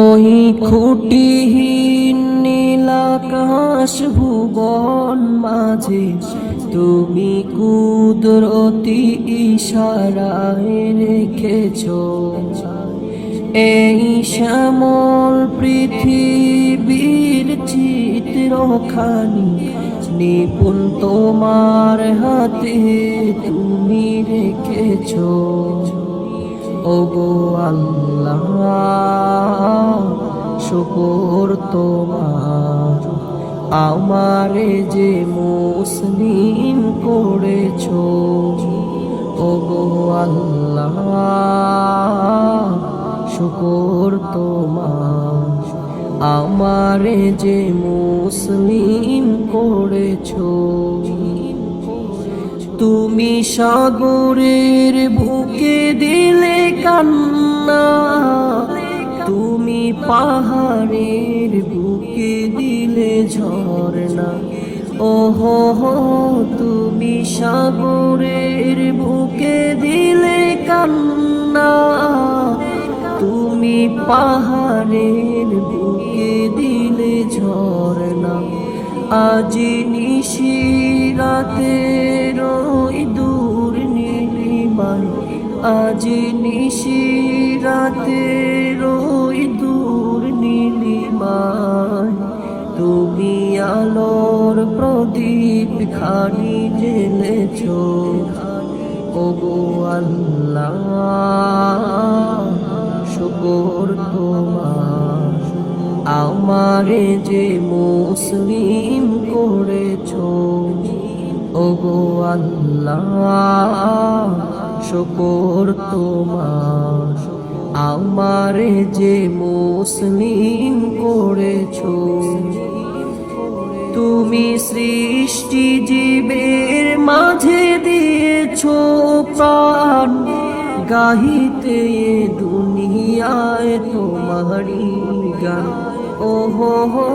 ওই খুঁটিহীন নীলাকাশ ভুবন মাঝে তুমি কুদরতি ইশারায় রেখেছো এই শ্যামল পৃথিবীর চিত্রখানি নিপুণ তোমার হাতে তুমি রেখেছো। ওগো আল্লাহ শুকর তোমার, আমারে যে মুসলিম করেছো। ওগো আল্লাহ শুকর তোমার, আমারে যে মুসলিম করেছো। তুমি সাগরের বুকে দিলে কান্না, তুমি পাহাড়ের বুকে দিলে ঝরনা। ওহো হো তুমি সাগরের বুকে দিলে কান্না, তুমি পাহাড়ের বুকে দিলে ঝরনা। আজি নিশিরাতে রই দূর নীলিমায়, আজি নিশিরাতে রই দূর নীলিমায়, তুমি আলোর প্রদীপ খানি জ্বেলেছো। ওগো আল্লাহ শুকর তোমার, আমারে যে মুসলিম করেছো। ওগো আল্লাহ শুকর তোমার, আমারে যে মুসলিম করেছো। তুমি সৃষ্টি জীবের মাঝে দিয়েছো প্রাণ, গাহিতে দুনিয়ায় তোমারি গান। ওহো হো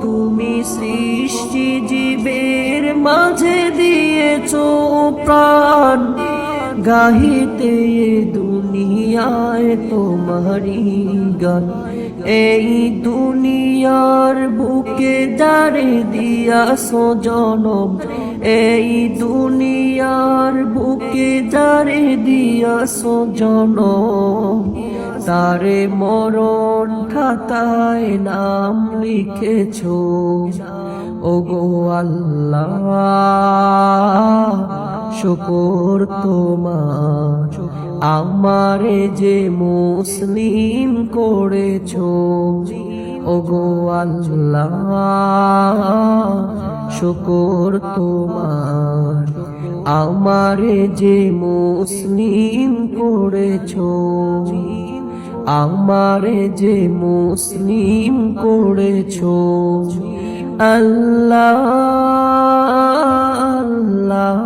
তুমি সৃষ্টি জীবের মাঝে দিয়েছো প্রাণ, গাহিতে দুনিয়ায় তোমারি গান। এই দুনিয়ার বুকে যারে দিয়াছো জনম, এই দুনিয়ার বুকে যারে দিয়াছো জনম, তারে মরণ খাতায় নাম লিখেছো। ওগো আল্লাহ শুকর তোমার, আমারে যে মুসলিম করেছো। ওগো আল্লাহ শুকর তোমার, আমারে যে মুসলিম করেছো। আমারে যে মুসলিম করেছো। আল্লাহ আল্লাহ।